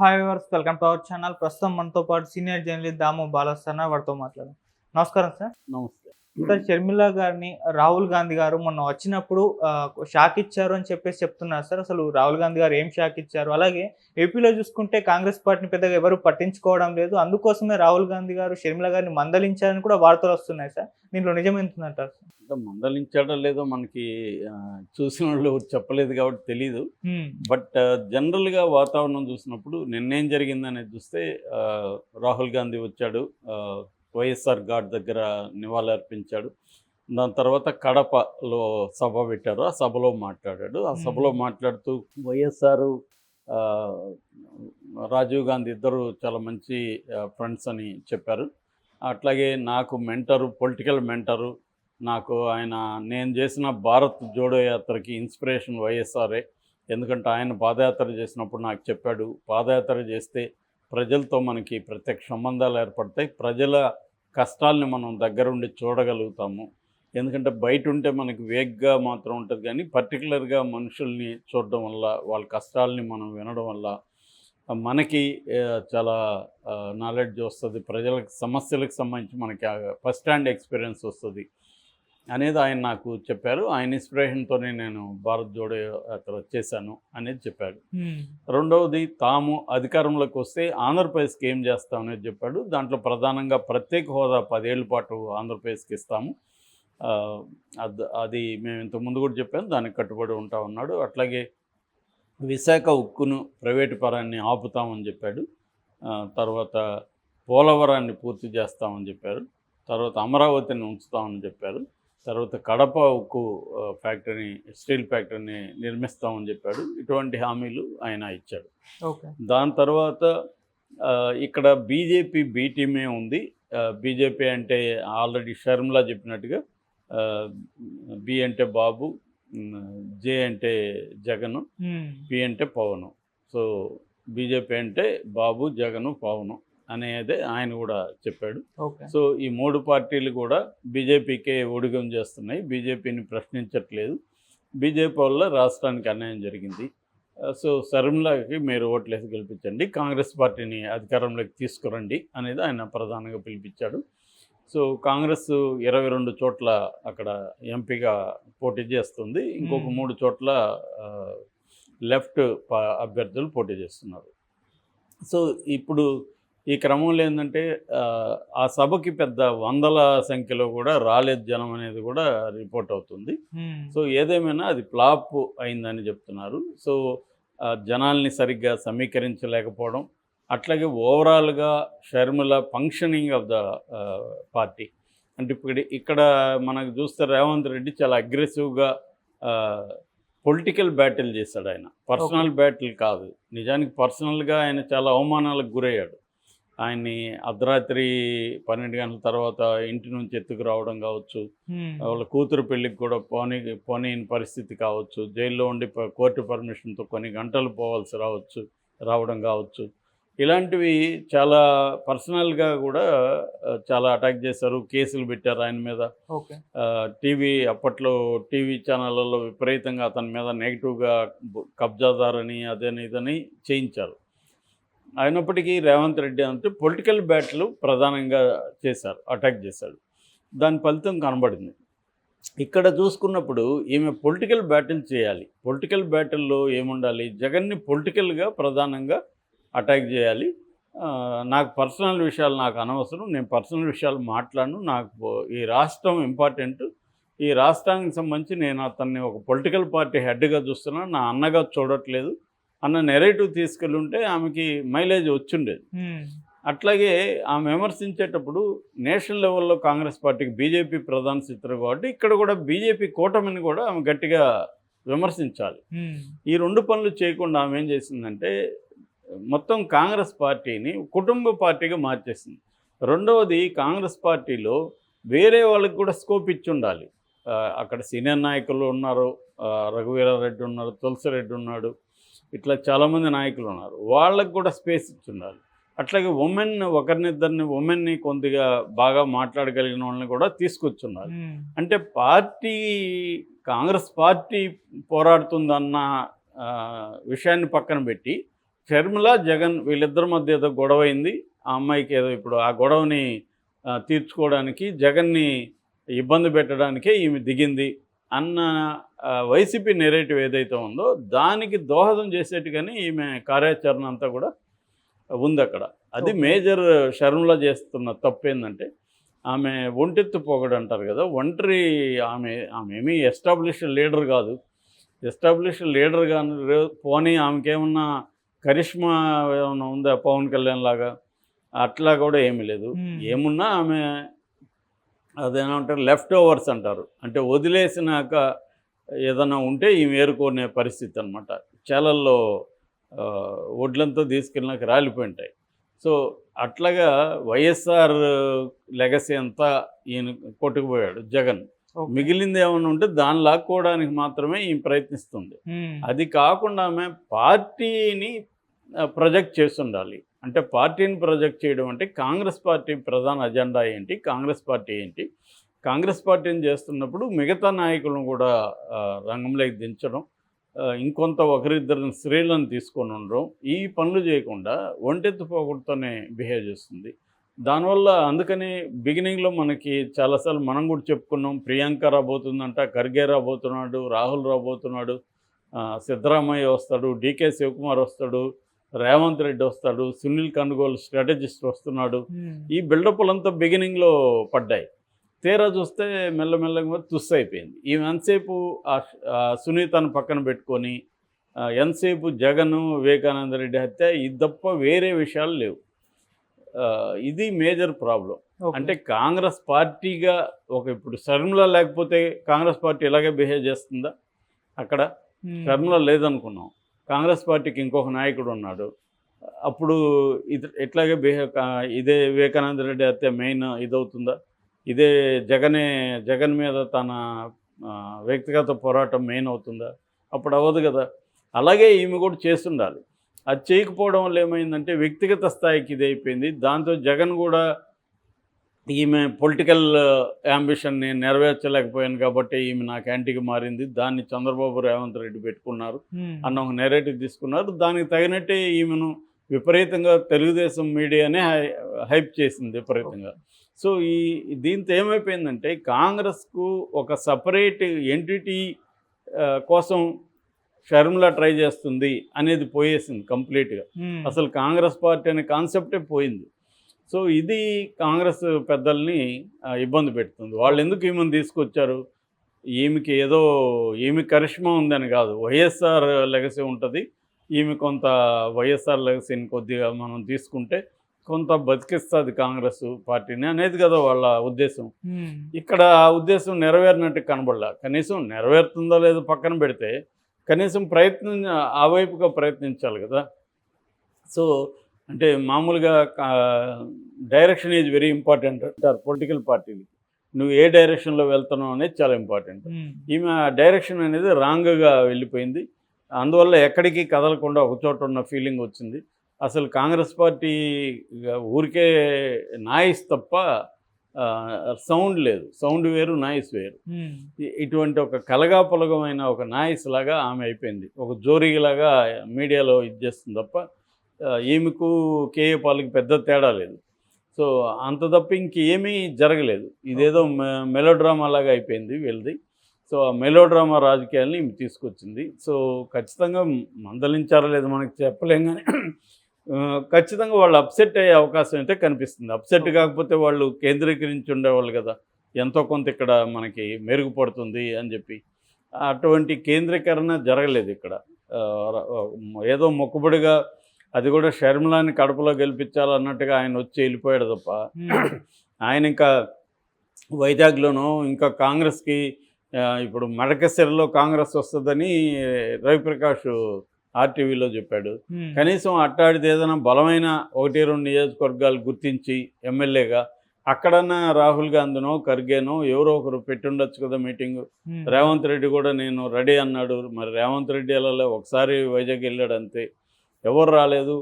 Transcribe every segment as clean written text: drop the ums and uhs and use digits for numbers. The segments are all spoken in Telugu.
Hi viewers, welcome to our channel. ప్రస్తుతం మనతో పాటు సీనియర్ జర్నలిస్ట్ దాము బాలస్వామి వారితో మాట్లాడదాం. నమస్కారం సార్. నమస్తే. సార్, షర్మిల గారిని రాహుల్ గాంధీ గారు మొన్న వచ్చినప్పుడు షాక్ ఇచ్చారు అని చెప్తున్నారు సార్. అసలు రాహుల్ గాంధీ గారు ఏం షాక్ ఇచ్చారు? అలాగే ఏపీలో చూసుకుంటే కాంగ్రెస్ పార్టీని పెద్దగా ఎవరు పట్టించుకోవడం లేదు. అందుకోసమే రాహుల్ గాంధీ గారు షర్మిల గారిని మందలించారని కూడా వార్తలు వస్తున్నాయి సార్. దీంట్లో నిజం ఎంతుందంటారు సార్? అంటే మందలించాడో లేదో మనకి చూసిన వాళ్ళు చెప్పలేదు కాబట్టి తెలీదు. బట్ జనరల్గా వాతావరణం చూసినప్పుడు నిన్నేం జరిగిందనేది చూస్తే రాహుల్ గాంధీ వచ్చాడు, వైఎస్ఆర్ ఘాట్ దగ్గర నివాళి అర్పించాడు. దాని తర్వాత కడపలో సభ పెట్టారు, ఆ సభలో మాట్లాడాడు. ఆ సభలో మాట్లాడుతూ వైఎస్ఆర్ రాజీవ్ గాంధీ ఇద్దరు చాలా మంచి ఫ్రెండ్స్ అని చెప్పారు. అట్లాగే నాకు మెంటరు, పొలిటికల్ మెంటరు, నాకు నేను చేసిన భారత్ జోడో యాత్రకి ఇన్స్పిరేషన్ వైఎస్ఆరే. ఎందుకంటే ఆయన పాదయాత్ర చేసినప్పుడు నాకు చెప్పాడు, పాదయాత్ర చేస్తే ప్రజలతో మనకి ప్రత్యక్ష సంబంధాలు ఏర్పడతాయి, ప్రజల కష్టాలని మనం దగ్గరుండి చూడగలుగుతాము. ఎందుకంటే బయట ఉంటే మనకి వేగ్గా మాత్రం ఉంటుంది, కానీ పర్టికులర్గా మనుషుల్ని చూడడం వల్ల, వాళ్ళ కష్టాలని మనం వినడం వల్ల మనకి చాలా నాలెడ్జ్ వస్తుంది, ప్రజలకు సమస్యలకు సంబంధించి మనకి ఫస్ట్ హ్యాండ్ ఎక్స్పీరియన్స్ వస్తుంది అనేది ఆయన నాకు చెప్పారు. ఆయన ఇన్స్పిరేషన్తోనే నేను భారత్ జోడో యాత్ర చేశాను అనేది చెప్పాడు. రెండవది, తాము అధికారంలోకి వస్తే ఆంధ్రప్రదేశ్కి ఏం చేస్తామనేది చెప్పాడు. దాంట్లో ప్రధానంగా ప్రత్యేక హోదా 10 ఏళ్ల పాటు ఆంధ్రప్రదేశ్కి ఇస్తాము, అది మేము ఇంతకుముందు కూడా చెప్పాము, దానికి కట్టుబడి ఉంటా ఉన్నాడు. అట్లాగే విశాఖ ఉక్కును ప్రైవేటు పరాన్ని ఆపుతామని చెప్పాడు. తర్వాత పోలవరాన్ని పూర్తి చేస్తామని చెప్పారు. తర్వాత అమరావతిని ఉంచుతామని చెప్పారు. తర్వాత కడప ఉక్కు ఫ్యాక్టరీని, స్టీల్ ఫ్యాక్టరీని నిర్మిస్తామని చెప్పాడు. ఇటువంటి హామీలు ఆయన ఇచ్చాడు. దాని తర్వాత ఇక్కడ బీజేపీ బి టీమే ఉంది. బీజేపీ అంటే ఆల్రెడీ షర్మిల చెప్పినట్టుగా బి అంటే బాబు, జే అంటే జగను, పి అంటే పవను. సో బీజేపీ అంటే బాబు, జగను, పవను అనేది ఆయన కూడా చెప్పాడు. సో ఈ 3 పార్టీలు కూడా బీజేపీకే ఊడిగం చేస్తున్నాయి, బీజేపీని ప్రశ్నించట్లేదు. బీజేపీ వల్ల రాష్ట్రానికి అన్యాయం జరిగింది. సో షర్మిలకి మీరు ఓట్లేసి గెలిపించండి, కాంగ్రెస్ పార్టీని అధికారంలోకి తీసుకురండి అనేది ఆయన ప్రధానంగా పిలిపించాడు. సో కాంగ్రెస్ 22 చోట్ల అక్కడ ఎంపీగా పోటీ చేస్తుంది, ఇంకొక 3 చోట్ల లెఫ్ట్ అభ్యర్థులు పోటీ చేస్తున్నారు. సో ఇప్పుడు ఈ క్రమంలో ఏంటంటే ఆ సభకి పెద్ద వందల సంఖ్యలో కూడా రాలేదు జనం అనేది కూడా రిపోర్ట్ అవుతుంది. సో ఏదేమైనా అది ఫ్లాప్ అయిందని చెప్తున్నారు. సో జనాల్ని సరిగ్గా సమీకరించలేకపోవడం, అట్లాగే ఓవరాల్గా Sharmila functioning of the party అంటే ఇక్కడ మనకు చూస్తే రేవంత్ రెడ్డి చాలా అగ్రెసివ్గా పొలిటికల్ బ్యాటిల్ చేశాడు. ఆయన పర్సనల్ బ్యాటిల్ కాదు, నిజానికి పర్సనల్గా ఆయన చాలా అవమానాలకు గురయ్యాడు. ఆయన్ని అర్ధరాత్రి 12 గంటల తర్వాత ఇంటి నుంచి ఎత్తుకు రావడం కావచ్చు, వాళ్ళ కూతురు పెళ్ళికి కూడా పోనీని పరిస్థితి కావచ్చు, జైల్లో ఉండి కోర్టు పర్మిషన్తో కొన్ని గంటలు రావడం కావచ్చు, ఇలాంటివి చాలా పర్సనల్గా కూడా చాలా అటాక్ చేశారు, కేసులు పెట్టారు ఆయన మీద. అప్పట్లో టీవీ ఛానళ్ళలో విపరీతంగా అతని మీద నెగిటివ్గా కబ్జాదారని అదని ఇదని చేయించారు. అయినప్పటికీ రేవంత్ రెడ్డి అంటే పొలిటికల్ బ్యాటిల్ ప్రధానంగా అటాక్ చేశాడు. దాని ఫలితం కనబడింది. ఇక్కడ చూసుకున్నప్పుడు ఈమె పొలిటికల్ బ్యాటిల్ చేయాలి. పొలిటికల్ బ్యాటిల్లో ఏముండాలి, జగన్ని పొలిటికల్గా ప్రధానంగా అటాక్ చేయాలి. నాకు పర్సనల్ విషయాలు నాకు అనవసరం, నేను పర్సనల్ విషయాలు మాట్లాడను, నాకు ఈ రాష్ట్రం ఇంపార్టెంట్, ఈ రాష్ట్రానికి సంబంధించి నేను అతన్ని ఒక పొలిటికల్ పార్టీ హెడ్గా చూస్తున్నాను, నా అన్నగా చూడట్లేదు అన్న నెరేటివ్ తీసుకెళ్ళుంటే ఆమెకి మైలేజ్ వచ్చిండేది. అట్లాగే ఆమె విమర్శించేటప్పుడు నేషనల్ లెవెల్లో కాంగ్రెస్ పార్టీకి బీజేపీ ప్రధాన శత్రు కాబట్టి ఇక్కడ కూడా బీజేపీ కూటమిని కూడా ఆమె గట్టిగా విమర్శించాలి. ఈ 2 పనులు చేయకుండా ఆమె ఏం చేసిందంటే మొత్తం కాంగ్రెస్ పార్టీని కుటుంబ పార్టీగా మార్చేసింది. రెండవది, కాంగ్రెస్ పార్టీలో వేరే వాళ్ళకి కూడా స్కోప్ ఇచ్చి ఉండాలి. అక్కడ సీనియర్ నాయకులు ఉన్నారు, రఘువీరారెడ్డి ఉన్నారు, తులసిరెడ్డి ఉన్నాడు, ఇట్లా చాలామంది నాయకులు ఉన్నారు, వాళ్ళకు కూడా స్పేస్ ఇచ్చి ఉండాలి. అట్లాగే ఒకరినిద్దరిని ఉమెన్ని కొద్దిగా బాగా మాట్లాడగలిగిన వాళ్ళని కూడా తీసుకొచ్చున్నారు. అంటే కాంగ్రెస్ పార్టీ పోరాడుతుందన్న విషయాన్ని పక్కన పెట్టి షర్మిల జగన్ వీళ్ళిద్దరి మధ్య ఏదో గొడవ అయింది. ఆ అమ్మాయికి ఏదో ఇప్పుడు ఆ గొడవని తీర్చుకోవడానికి జగన్ని ఇబ్బంది పెట్టడానికే ఈమె దిగింది అన్న వైసీపీ నెరేటివ్ ఏదైతే ఉందో దానికి దోహదం చేసేట్టుగానే ఈమె కార్యాచరణ అంతా కూడా ఉంది అక్కడ. అది ఓకే. మేజర్ షర్మిల చేస్తున్న తప్పు ఏంటంటే ఆమె ఒంటెత్తు పోగడు అంటారు కదా, ఒంటరి ఆమె ఏమీ ఎస్టాబ్లిష్డ్ లీడర్ కాదు. ఎస్టాబ్లిష్డ్ లీడర్ కానీ పోనీ ఆమెకేమన్నా కరిష్మా ఏమన్నా ఉందా పవన్ కళ్యాణ్ లాగా, అట్లా కూడా ఏమీ లేదు. ఏమున్నా ఆమె అదేమంటారు లెఫ్ట్ ఓవర్స్ అంటారు, అంటే వదిలేసినాక ఏదైనా ఉంటే ఈమె ఏరుకునే పరిస్థితి అనమాట. చేలల్లో వడ్లంతా తీసుకెళ్ళినాక రాలిపోయింటాయి. సో అట్లాగా వైఎస్ఆర్ లెగసీ అంతా ఈయన కొట్టుకుపోయాడు జగన్. మిగిలింది ఏమైనా ఉంటే దాన్ని లాక్కోవడానికి మాత్రమే ఈయన ప్రయత్నిస్తుంది. అది కాకుండా ఆమె పార్టీని ప్రొజెక్ట్ చేస్తుండాలి. అంటే పార్టీని ప్రొజెక్ట్ చేయడం అంటే కాంగ్రెస్ పార్టీ ప్రధాన అజెండా ఏంటి, కాంగ్రెస్ పార్టీ ఏంటి, కాంగ్రెస్ పార్టీని చేస్తున్నప్పుడు మిగతా నాయకులను కూడా రంగంలోకి దించడం, ఇంకొంత ఒకరిద్దరిని స్త్రీలను తీసుకొని ఉండడం, ఈ పనులు చేయకుండా ఒంటెత్తు పోగొడుతూనే బిహేవ్ చేస్తుంది. దానివల్ల అందుకని బిగినింగ్లో మనకి చాలాసార్లు మనం కూడా చెప్పుకున్నాం, ప్రియాంక రాబోతుందంట, ఖర్గే రాబోతున్నాడు, రాహుల్ రాబోతున్నాడు, సిద్ధరామయ్య వస్తాడు, డీకే శివకుమార్ వస్తాడు, రేవంత్ రెడ్డి వస్తాడు, సునీల్ కనుగోలు స్ట్రాటజిస్ట్ వస్తున్నాడు. ఈ బిల్డప్లంతా బిగినింగ్లో పడ్డాయి. తీరా చూస్తే మెల్లమెల్లగా తుస్సు అయిపోయింది. ఈమె ఎంతసేపు సునీతను పక్కన పెట్టుకొని ఎంతసేపు జగన్ వివేకానంద రెడ్డి హత్య ఇది తప్ప వేరే విషయాలు లేవు. ఇది మేజర్ ప్రాబ్లం. అంటే కాంగ్రెస్ పార్టీగా ఇప్పుడు షర్మిల లేకపోతే కాంగ్రెస్ పార్టీ ఇలాగే బిహేవ్ చేస్తుందా? అక్కడ షర్మిల లేదనుకున్నాం, కాంగ్రెస్ పార్టీకి ఇంకొక నాయకుడు ఉన్నాడు, అప్పుడు ఇది ఎట్లాగే ఇదే వివేకానంద రెడ్డి హత్య మెయిన్ ఇదవుతుందా? ఇదే జగన్ మీద తన వ్యక్తిగత పోరాటం మెయిన్ అవుతుందా? అప్పుడు అవ్వదు కదా. అలాగే ఈమె కూడా చేస్తుండాలి. అది చేయకపోవడం వల్ల ఏమైందంటే వ్యక్తిగత స్థాయికి ఇది అయిపోయింది. దాంతో జగన్ కూడా ఈమె పొలిటికల్ యాంబిషన్ని నెరవేర్చలేకపోయాను కాబట్టి ఈమె నాకు యాంటీగా మారింది, దాన్ని చంద్రబాబు రేవంత్ రెడ్డి పెట్టుకున్నారు అన్న ఒక నెరేటివ్ తీసుకున్నారు. దానికి తగినట్టే ఈమెను విపరీతంగా తెలుగుదేశం మీడియానే హైప్ చేసింది విపరీతంగా. సో దీంతో ఏమైపోయిందంటే కాంగ్రెస్కు ఒక సపరేట్ ఎంటిటీ కోసం షర్మిల ట్రై చేస్తుంది అనేది పోయేసింది కంప్లీట్గా. అసలు కాంగ్రెస్ పార్టీ అనే కాన్సెప్టే పోయింది. సో ఇది కాంగ్రెస్ పెద్దల్ని ఇబ్బంది పెడుతుంది. వాళ్ళు ఎందుకు ఈమెను తీసుకొచ్చారు? ఈమె కరిష్మా ఉందని కాదు, వైఎస్ఆర్ లెగసీ ఉంటుంది, ఈమె కొంత వైఎస్ఆర్ లెగసీని కొద్దిగా మనం తీసుకుంటే కొంత బతికిస్తుంది కాంగ్రెస్ పార్టీని అనేది కదా వాళ్ళ ఉద్దేశం. ఇక్కడ ఆ ఉద్దేశం నెరవేరినట్టు కనబడలా. కనీసం నెరవేరుతుందో లేదో పక్కన పెడితే కనీసం ఆ వైపుగా ప్రయత్నించాలి కదా. సో అంటే మామూలుగా డైరెక్షన్ ఈజ్ వెరీ ఇంపార్టెంట్ అంటారు పొలిటికల్ పార్టీలు. నువ్వు ఏ డైరెక్షన్లో వెళ్తున్నావు అనేది చాలా ఇంపార్టెంట్. ఈమె డైరెక్షన్ అనేది రాంగ్గా వెళ్ళిపోయింది. అందువల్ల ఎక్కడికి కదలకుండా ఒకచోట ఉన్న ఫీలింగ్ వచ్చింది. అసలు కాంగ్రెస్ పార్టీ ఊరికే నాయిస్ తప్ప సౌండ్ లేదు. సౌండ్ వేరు, నాయిస్ వేరు. ఇటువంటి ఒక కలగాపులగమైన ఒక నాయిస్ లాగా ఆమె అయిపోయింది. ఒక జోరీలాగా మీడియాలో ఇది చేస్తుంది తప్ప ఈమెకు కేఏ పాల్కి పెద్ద తేడా లేదు. సో అంత తప్ప ఇంకేమీ జరగలేదు. ఇదేదో మెలోడ్రామా లాగా అయిపోయింది వీళ్ళది. సో ఆ మెలోడ్రామా రాజకీయాలని ఈమె తీసుకొచ్చింది. సో ఖచ్చితంగా మందలించారో లేదో మనకి చెప్పలేం, కానీ ఖచ్చితంగా వాళ్ళు అప్సెట్ అయ్యే అవకాశం అయితే కనిపిస్తుంది. అప్సెట్ కాకపోతే వాళ్ళు కేంద్రీకరించి ఉండేవాళ్ళు కదా, ఎంతో కొంత ఇక్కడ మనకి మెరుగుపడుతుంది అని చెప్పి. అటువంటి కేంద్రీకరణ జరగలేదు ఇక్కడ. ఏదో మొక్కుబడిగా అది కూడా షర్మిలాని కడపలో గెలిపించాలన్నట్టుగా ఆయన వచ్చి వెళ్ళిపోయాడు తప్ప ఆయన ఇంకా వైజాగ్లోనూ ఇంకా కాంగ్రెస్కి ఇప్పుడు మడకసిరలో కాంగ్రెస్ వస్తుందని రవిప్రకాష్ ఆర్టీవీలో చెప్పాడు. కనీసం అట్టాడితే ఏదైనా బలమైన 1-2 నియోజకవర్గాలు గుర్తించి ఎమ్మెల్యేగా అక్కడన్నా రాహుల్ గాంధీనో ఖర్గేనో ఎవరో ఒకరు పెట్టుండొచ్చు కదా మీటింగు. రేవంత్ రెడ్డి కూడా నేను రెడీ అన్నాడు. మరి రేవంత్ రెడ్డి వెళ్ళలే, ఒకసారి వైజాగ్ వెళ్ళాడు అంతే, ఎవరు రాలేదు.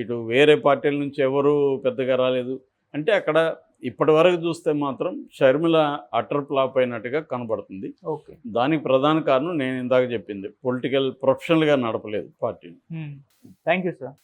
ఇటు వేరే పార్టీల నుంచి ఎవరు పెద్దగా రాలేదు. అంటే అక్కడ ఇప్పటి వరకు చూస్తే మాత్రం షర్మిల అటర్ ఫ్లాప్ అయినట్టుగా కనబడుతుంది. ఓకే. దానికి ప్రధాన కారణం నేను ఇందాక చెప్పింది, పొలిటికల్ ప్రొఫెషనల్గా నడపలేదు పార్టీని. Thank you sir.